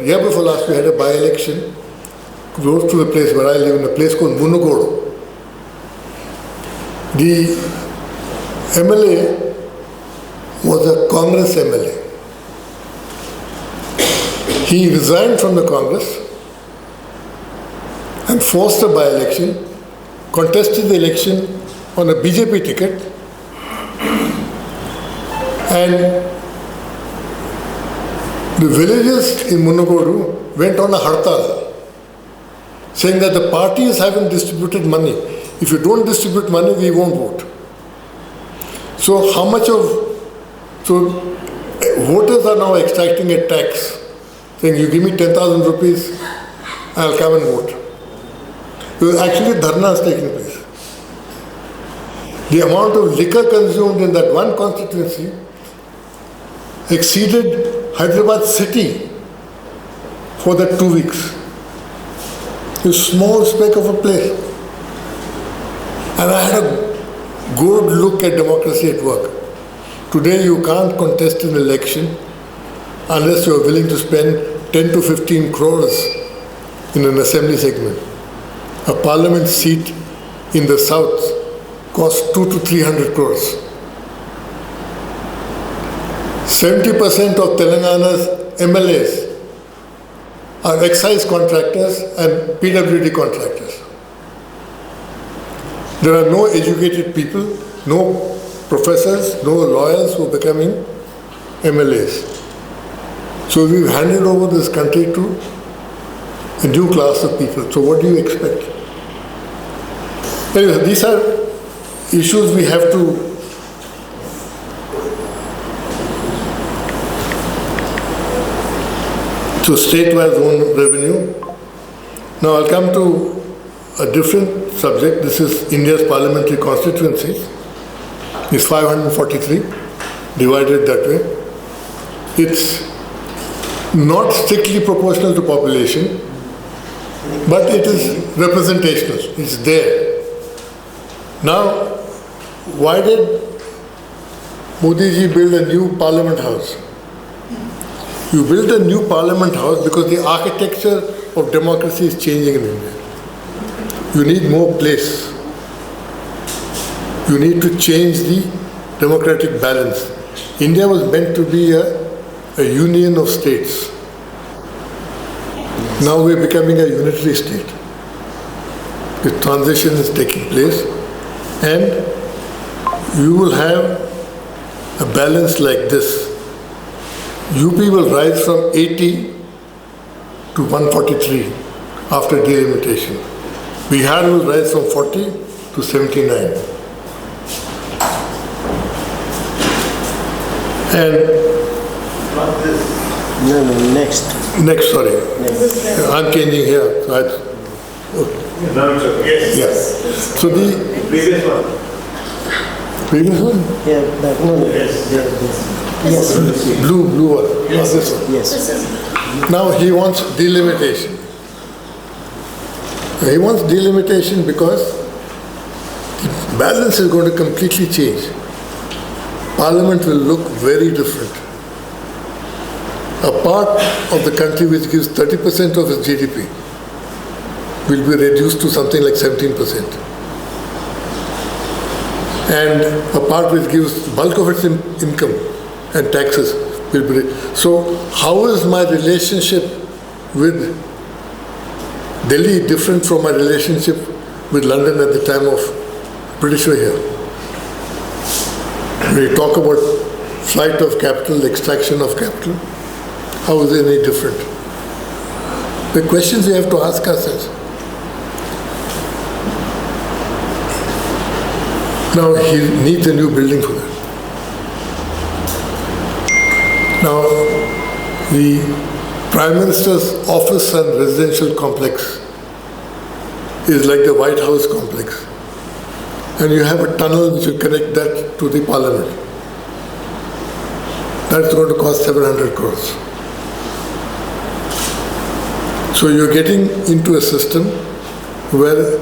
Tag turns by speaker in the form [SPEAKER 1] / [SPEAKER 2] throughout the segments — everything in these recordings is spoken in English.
[SPEAKER 1] Year before last, we had a by-election close to the place where I live, in a place called Munugodu. The MLA was a Congress MLA. He resigned from the Congress and forced a by-election, contested the election on a BJP ticket, and the villagers in Munugodu went on a hartal, saying that the parties haven't distributed money. If you don't distribute money, we won't vote. So voters are now extracting a tax, saying you give me 10,000 rupees, I'll come and vote. Actually, dharna is taking place. The amount of liquor consumed in that one constituency exceeded Hyderabad city for that 2 weeks. A small speck of a place. And I had a good look at democracy at work. Today you can't contest an election unless you are willing to spend 10 to 15 crores in an assembly segment. A parliament seat in the south costs 2 to 300 crores. 70% of Telangana's MLAs are excise contractors and PWD contractors. There are no educated people, no professors, no lawyers who are becoming MLAs. So we've handed over this country to a new class of people. So what do you expect? Anyway, these are issues we have to state-wise own revenue. Now I'll come to a different subject. This is India's parliamentary constituencies. It's 543, divided that way. It's not strictly proportional to population, but it is representational. It's there. Now, why did Modi ji build a new parliament house? You build a new parliament house because the architecture of democracy is changing in India. You need more place. You need to change the democratic balance. India was meant to be a union of states. Now we're becoming a unitary state. The transition is taking place, and you will have a balance like this. UP will rise from 80 to 143 after delimitation. Bihar will rise from 40 to 79. And next, sorry. I'm changing here. So yes. So the previous one?
[SPEAKER 2] Yeah, no. Yes.
[SPEAKER 1] Blue one. Yes. This one.
[SPEAKER 2] Yes.
[SPEAKER 1] Now he wants delimitation. He wants delimitation because the balance is going to completely change. Parliament will look very different. A part of the country which gives 30% of its GDP will be reduced to something like 17%. And a part which gives bulk of its income and taxes will be. So how is my relationship with Delhi different from my relationship with London at the time of British were here? When you talk about flight of capital, extraction of capital, how is it any different? The questions we have to ask ourselves. Now he needs a new building for that. Now the Prime Minister's office and residential complex is like the White House complex. And you have a tunnel which will connect that to the Parliament. That's going to cost 700 crores. So you're getting into a system where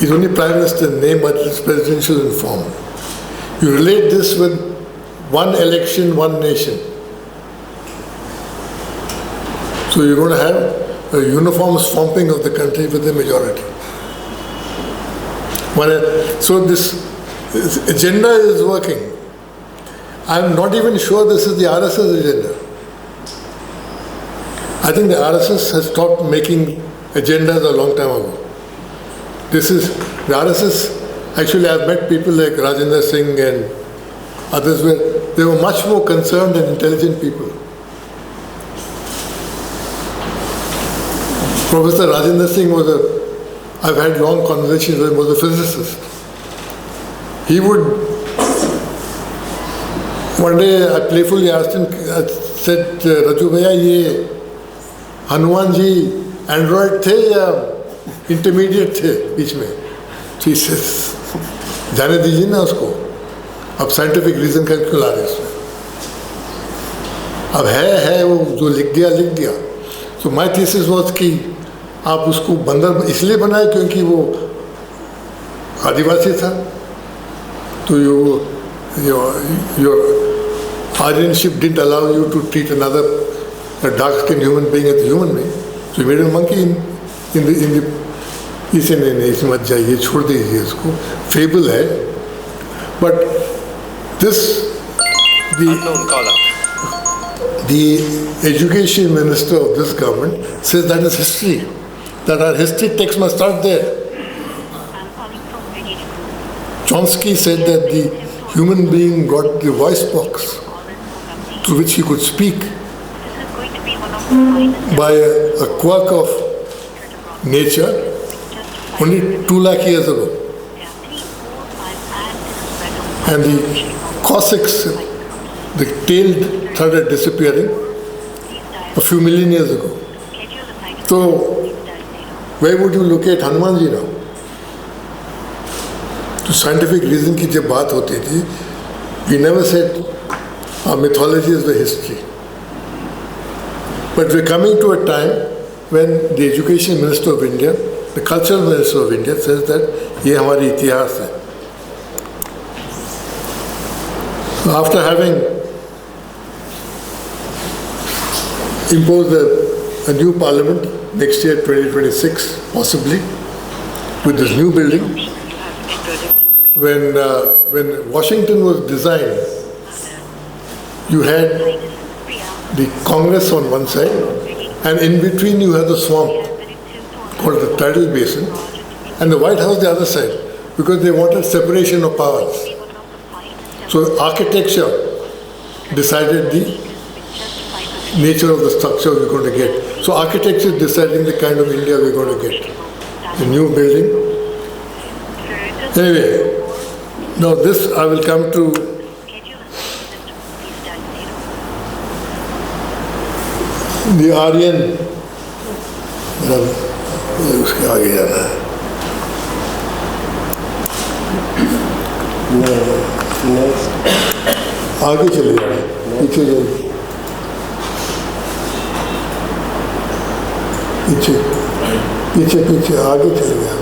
[SPEAKER 1] it's only Prime Minister in name, but it's presidential in form. You relate this with one election, one nation. So you're going to have a uniform swamping of the country with the majority. So this agenda is working. I'm not even sure this is the RSS agenda. I think the RSS has stopped making agendas a long time ago. This is the RSS. Actually, I've met people like Rajendra Singh and others where they were much more concerned and intelligent people. Professor Rajendra Singh I've had long conversations with him, was a physicist. He would, one day I playfully asked him, I said, Raju Bhaiya, ye Hanuman ji Android the ya intermediate the बीच में? So he says, जाने दीजिए ना उसको, अब scientific reason का क्यों ला रहे हैं इसमें? अब है वो जो लिख गया. So my thesis was कि आप उसको बंदर इसलिए बनाए क्योंकि वो आदिवासी था, तो your Aryanship didn't allow you to treat another dark-skinned human being as a human being. So you made a monkey in the इसे नहीं मत जाइए, छोड़ दीजिए इसको, फेबल है. But this the education minister of this government says that is history, that our history text must start there. Chomsky said that the human being got the voice box through which he could speak by a quirk of nature only 2 lakh years ago. And the Cossacks, the tail started disappearing a few million years ago. So, where would you locate Hanumanji now? To scientific reason की जब बात होती थी, we never said our mythology is the history. But we're coming to a time when the Education Minister of India, the Cultural Minister of India says that ये हमारी इतिहास है. So after having imposed a new parliament next year, 2026, possibly, with this new building, when Washington was designed, you had the Congress on one side, and in between you had the swamp called the Tidal Basin, and the White House the other side, because they wanted separation of powers. So architecture decided the nature of the structure we're going to get. So architecture is deciding the kind of India we're going to get. The new building. Anyway, now this I will come to the Aryan. उसके आगे जाना है. आगे चले जाना, पीछे जाइए, पीछे आगे चले गया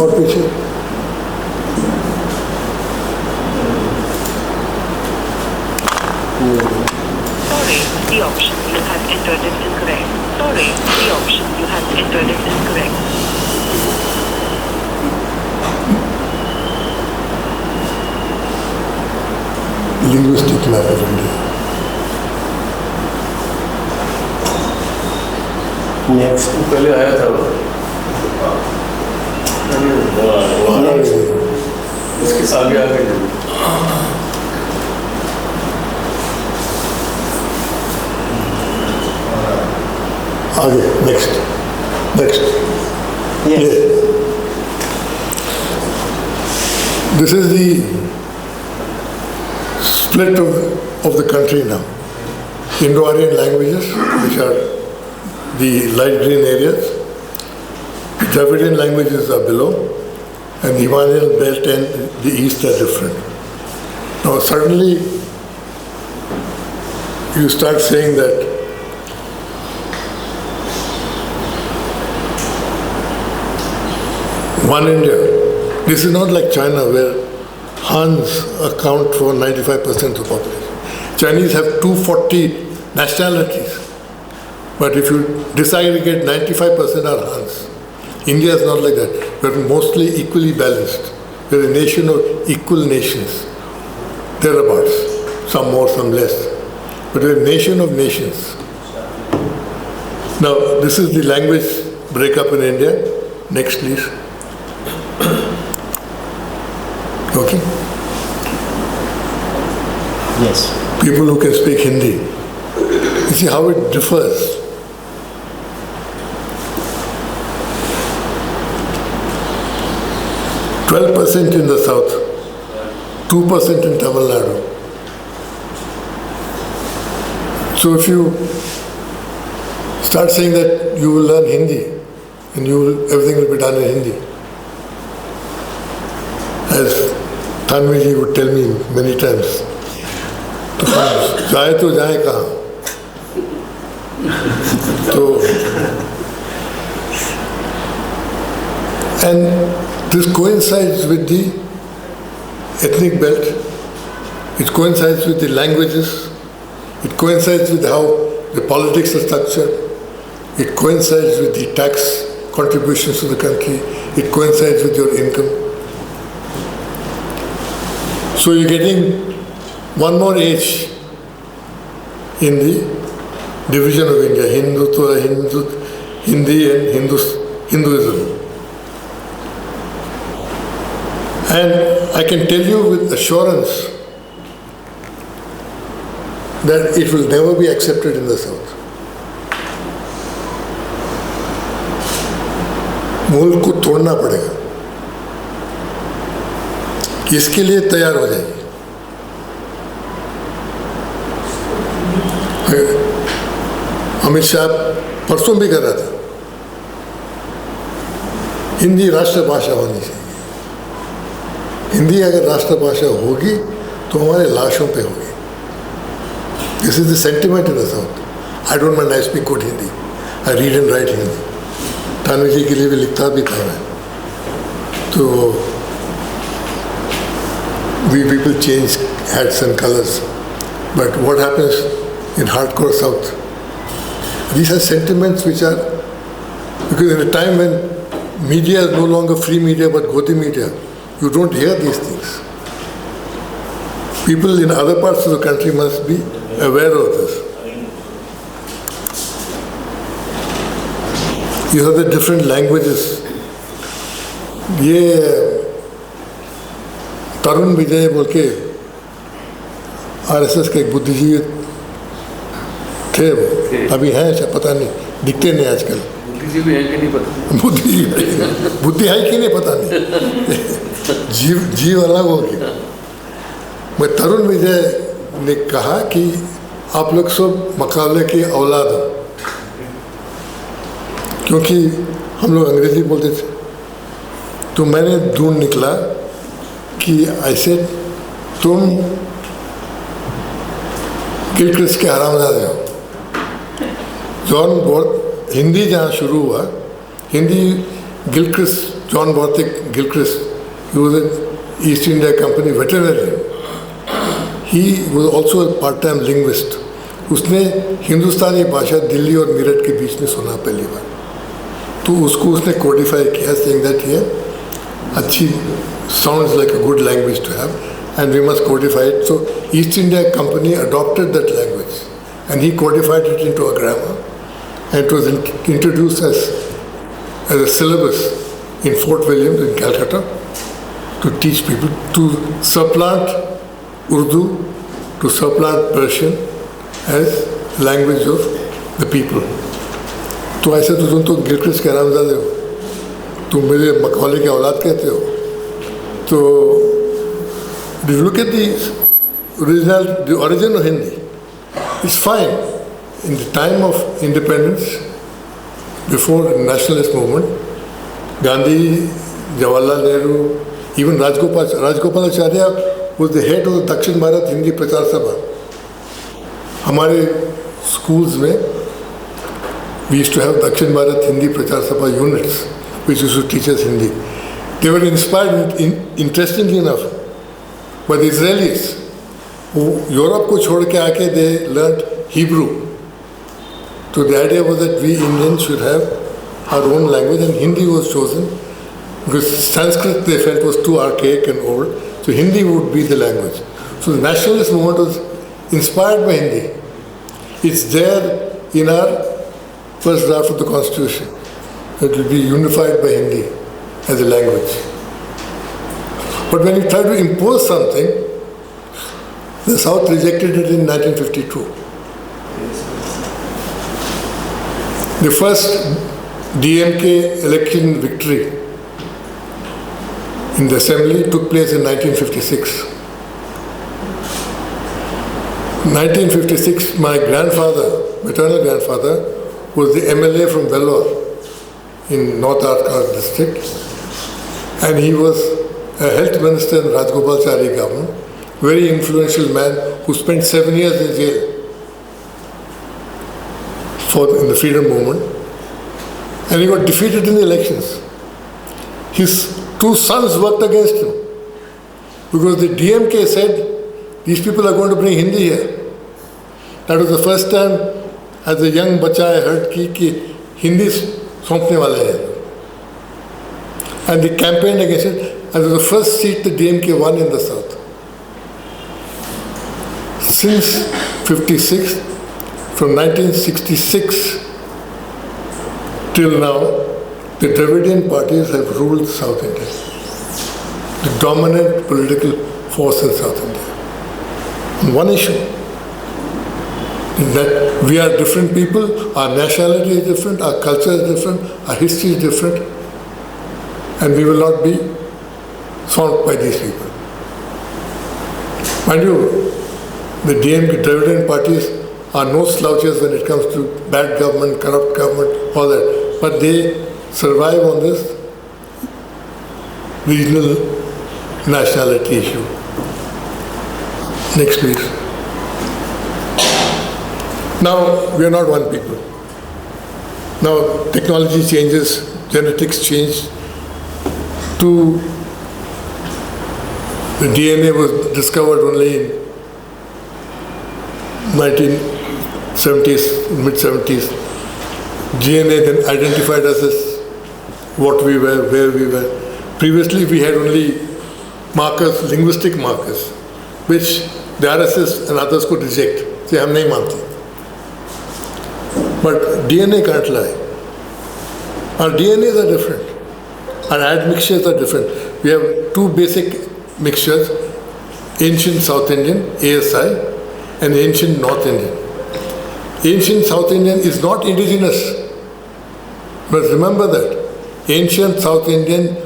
[SPEAKER 1] और पीछे.
[SPEAKER 3] Sorry, the option you have entered is incorrect. Sorry, the option you have entered is incorrect.
[SPEAKER 1] Linguistic map of India.
[SPEAKER 2] Next
[SPEAKER 4] पहले आया था वो इसके आगे आगे
[SPEAKER 1] आगे next.
[SPEAKER 2] Yes.
[SPEAKER 1] This is the split of the country now. Indo-Aryan languages, which are the light green areas. Dravidian languages are below, and the Himalayan belt and the east are different. Now suddenly you start saying that one India. This is not like China where Hans account for 95% of the population. Chinese have 240 nationalities. But if you disaggregate, 95% are Hans. India is not like that. We're mostly equally balanced. We're a nation of equal nations. Thereabouts. Some more, some less. But we're a nation of nations. Now, this is the language breakup in India. Next, please. Okay?
[SPEAKER 2] Yes.
[SPEAKER 1] People who can speak Hindi. You see how it differs. %12 in the south, 2% in Tamil Nadu. So if you start saying that you will learn Hindi and everything will be done in Hindi, as Tanvi ji would tell me many times, जाए तो जाए कहाँ? And this coincides with the ethnic belt, it coincides with the languages, it coincides with how the politics are structured, it coincides with the tax contributions to the country, it coincides with your income. So you're getting one more age in the division of India, Hindutva, Hindi and Hinduism. And I can tell you with assurance that it will never be accepted in the South. मुल्क को तोड़ना पड़ेगा, इसके लिए तैयार हो जाएगी। अमित शाह परसों भी कर रहा था, हिंदी राष्ट्रभाषा होनी चाहिए। हिंदी अगर राष्ट्रभाषा होगी तो हमारे लाशों पे होगी। This is the sentiment in the south. I don't mind, I speak good Hindi, I read and write Hindi, Tanvi ji के लिए भी लिखता भी था मैं। तो we people change hats and colors, but what happens in hardcore South? These are sentiments which are, because in a time when media is no longer free media but Goti media, you don't hear these things. People in other parts of the country must be aware of this. These are the different languages. ये तरुण विजय बोल के RSS के एक बुद्धिजीवी थे, वो अभी हैं शायद, पता नहीं, दिखते नहीं आजकल।
[SPEAKER 4] बुद्धिजीवी है कि नहीं पता,
[SPEAKER 1] बुद्धि है कि नहीं पता नहीं, जीव अलग हो गया। मैं तरुण विजय ने कहा कि आप लोग सब मकाले की औलाद हो, क्योंकि हम लोग अंग्रेजी बोलते थे। तो मैंने ढूंढ निकला कि ऐसे तुम गिलक्रिस्ट के हरामजादे हो। जॉन बॉर्थ, हिंदी जहाँ शुरू हुआ, Hindi Gilchrist, John Borthwick Gilchrist, he was an East India Company veterinarian. He was also a part-time linguist. उसने हिंदुस्तानी भाषा दिल्ली और मेरठ के बीच में सुना पहली बार, तो उसको उसने कोडिफाई किया, saying that here अच्छी sounds like a good language to have and we must codify it. So East India Company adopted that language and he codified it into a grammar, and it was introduced as a syllabus in Fort William in Calcutta to teach people to supplant Urdu, to supplant Persian as language of the people. तो ऐसे तो तुम तो Gilchrist के हरामजादे हो, तुम मेरे Macaulay के औलाद कहते हो। तो if you look at the origin of Hindi, it's fine. In the time of independence, before the nationalist movement, Gandhi, Jawaharlal Nehru, even Rajgopalacharya was the head of the Dakshin Bharat Hindi Prachar Sabha. हमारे schools में we used to have Dakshin Bharat Hindi Prachar Sabha units which used to teach us Hindi. They were inspired, interestingly enough, by the Israelis, who Europe को छोड़ के आके they learnt Hebrew. So the idea was that we Indians should have our own language, and Hindi was chosen because Sanskrit they felt was too archaic and old. So Hindi would be the language. So the nationalist movement was inspired by Hindi. It's there in our first draft of the Constitution. It will be unified by Hindi as a language. But when you try to impose something, the South rejected it in 1952. The first DMK election victory in the assembly took place in 1956. 1956, my grandfather, maternal grandfather, was the MLA from Vellore in North Arcot district, and he was a health minister in Rajgopalachari government, very influential man who spent 7 years in jail in the freedom movement, and he got defeated in the elections. His two sons worked against him because the DMK said, these people are going to bring Hindi here. That was the first time as a young bacha I heard ki Hindi sompne wale hai. And they campaigned against it, and it was the first seat the DMK won in the South. Since 56, from 1966 till now, the Dravidian parties have ruled South India, the dominant political force in South India. On one issue, that we are different people, our nationality is different, our culture is different, our history is different, and we will not be swamped by these people. Mind you, the DMK, Dravidian parties are no slouches when it comes to bad government, corrupt government, all that, but they survive on this regional nationality issue. Next, please. Now, we are not one people. Now, technology changes, genetics change. The DNA was discovered only in 1970s, mid-70s. DNA then identified us as what we were, where we were. Previously, we had only markers, linguistic markers, which the RSS and others could reject. Say, hum nahi mante. But DNA can't lie. Our DNAs are different. Our admixtures are different. We have two basic mixtures, ancient South Indian, ASI, and ancient North Indian. Ancient South Indian is not indigenous. But remember that. Ancient South Indian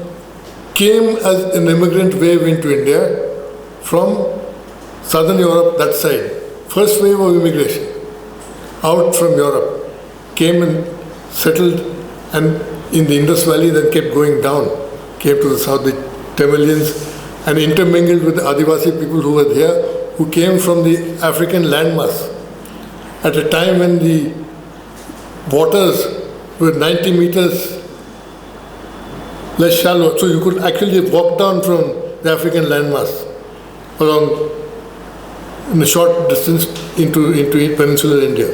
[SPEAKER 1] came as an immigrant wave into India from Southern Europe, that side. First wave of immigration out from Europe came and settled, and in the Indus Valley then kept going down, came to the south, the Tamilians, and intermingled with the Adivasi people who were there, who came from the African landmass at a time when the waters were 90 meters less shallow, so you could actually walk down from the African landmass along in a short distance into peninsular India.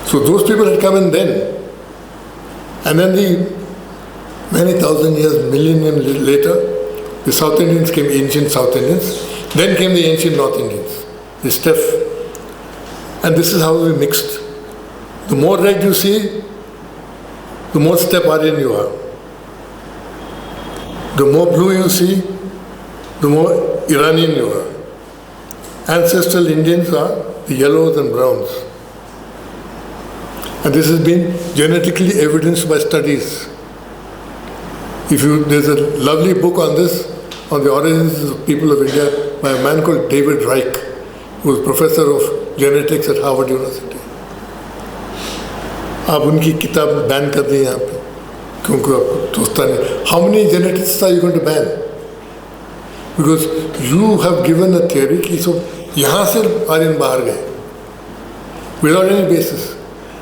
[SPEAKER 1] So those people had come in then. And then many thousand years, millennium later, the South Indians came, ancient South Indians. Then came the ancient North Indians, the steppe. And this is how we mixed. The more red you see, the more steppe Aryan you are. The more blue you see, the more Iranian you are. Ancestral Indians are the yellows and browns. And this has been genetically evidenced by studies. There's a lovely book on this, on the origins of people of India, by a man called David Reich, who was professor of genetics at Harvard University. आप उनकी किताब ban कर दें यहाँ पे, क्योंकि आपको दोस्ता नहीं. How many geneticists are you going to ban? Because you have given a theory कि सब यहाँ से आर्यन बाहर गए, without any basis.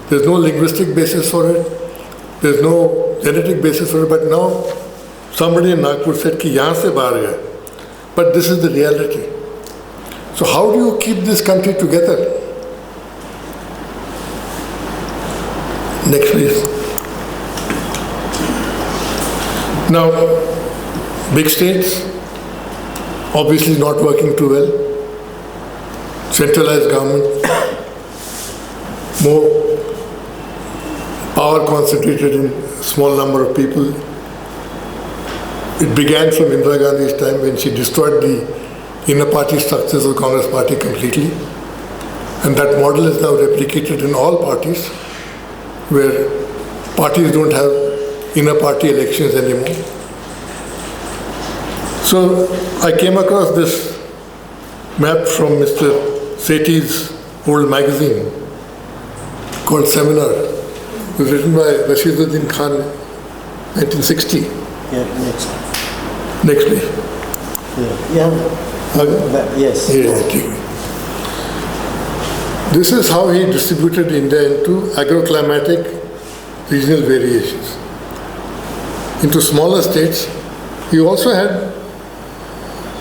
[SPEAKER 1] There's no linguistic basis for it. There's no genetic basis for it. But now somebody in Nagpur said कि यहाँ से बाहर गए. But this is the reality. So how do you keep this country together? Next, please. Now, big states, obviously not working too well. Centralized government, more power concentrated in a small number of people. It began from Indira Gandhi's time when she destroyed the inner party structures of the Congress party completely. And that model is now replicated in all parties, where parties don't have inner party elections anymore. So I came across this map from Mr. Sethi's old magazine called Seminar. It was written by Rashiduddin Khan, 1960.
[SPEAKER 2] Yeah, next.
[SPEAKER 1] Next, please.
[SPEAKER 2] Yeah.
[SPEAKER 1] Okay.
[SPEAKER 2] Yes.
[SPEAKER 1] Yeah. This is how he distributed India into agroclimatic regional variations. Into smaller states, he also had,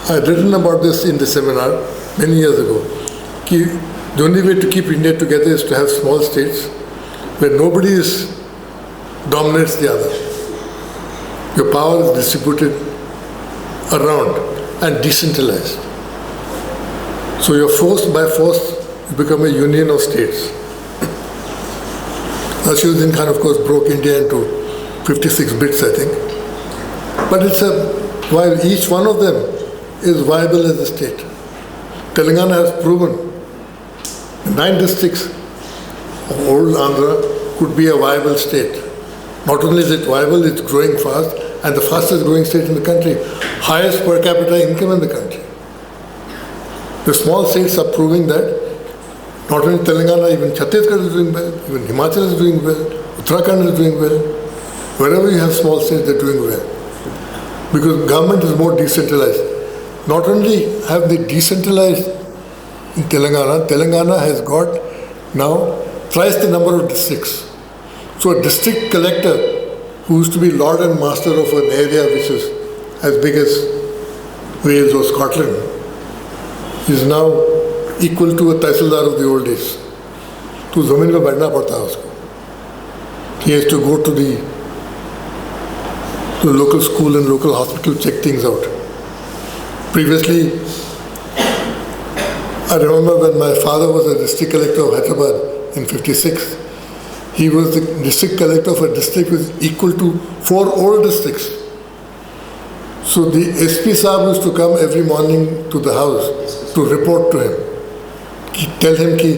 [SPEAKER 1] I had written about this in the seminar many years ago. The only way to keep India together is to have small states where nobody dominates the other. Your power is distributed around and decentralized. So you're forced by force to become a union of states. Rashiduddin Khan, of course, broke India into 56 bits, I think. But while each one of them is viable as a state. Telangana has proven 9 districts of old Andhra could be a viable state. Not only is it viable, it's growing fast, and the fastest growing state in the country, highest per capita income in the country. The small states are proving that not only Telangana, even Chhattisgarh is doing well, even Himachal is doing well, Uttarakhand is doing well. Wherever you have small states, they're doing well. Because government is more decentralized. Not only have they decentralized in Telangana, Telangana has got now thrice the number of districts. So a district collector who used to be lord and master of an area which is as big as Wales or Scotland is now equal to a tahsildar of the old days. तो ज़मीन में बैठना पड़ता है उसको. He has to go to the local school and local hospital, check things out. Previously, I remember when my father was a district collector of Hyderabad in 56, he was the district collector of a district which is equal to 4 old districts. So the SP Saab used to come every morning to the house to report to him. Tell him कि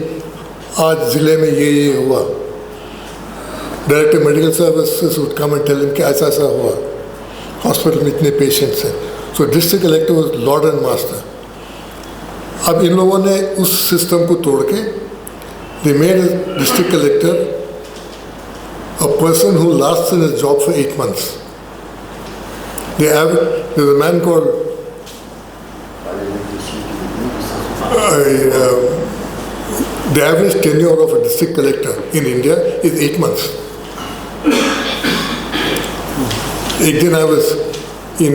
[SPEAKER 1] आज जिले में ये हुआ. Director Medical Services would come and tell him कि ऐसा ऐसा हुआ. Hospital में इतने patients हैं. So district collector was lord and master. अब इन लोगों ने उस system को तोड़ के they made a district collector a person who lasts in his job for 8 months. There's a man called the average tenure of a district collector in India is 8 months. एक दिन I was in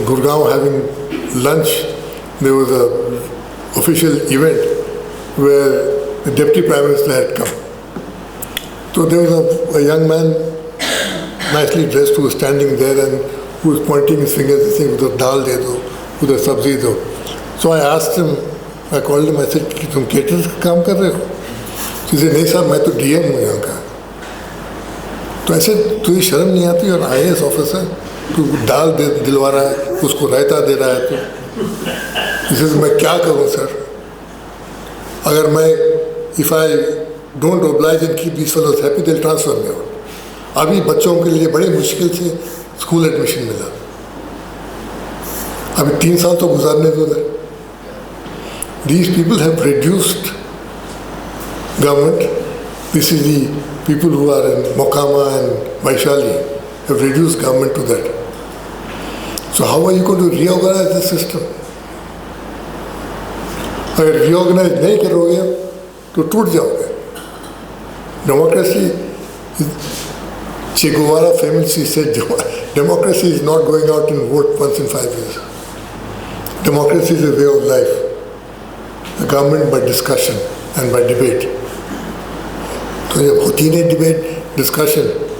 [SPEAKER 1] Gurgaon having lunch. There was an official event where the Deputy Prime Minister had come. So there was a young man, nicely dressed, who was standing there and who was pointing his fingers and saying, "Udhar dal de do, udhar sabzi do." So I asked him, I called him, I said, "कि तुम caterers का काम कर रहे हो?" He said, "नहीं साहब, मैं तो DM हूँ यहाँ का." तो ऐसे तुझे शर्म नहीं आती और IAS ऑफिसर तू दाल दिलवा रहा है, उसको रायता दे रहा है तो इसे मैं क्या करूँ सर? अगर मैं if I don't oblige and keep these fellows happy, they'll transfer me out. अभी बच्चों के लिए बड़े मुश्किल से स्कूल एडमिशन मिला. अभी 3 साल तो गुजारने दो उधर. These people have reduced government. This is the people who are in Mokama and Vaishali have reduced government to that. So how are you going to reorganize the system? अगर reorganize नहीं करोगे तो टूट जाओगे. Democracy, Che Guevara famously said, democracy is not going out and vote once in 5 years. Democracy is a way of life. A government by discussion and by debate. तो जब होती नहीं डिबेट, discussion.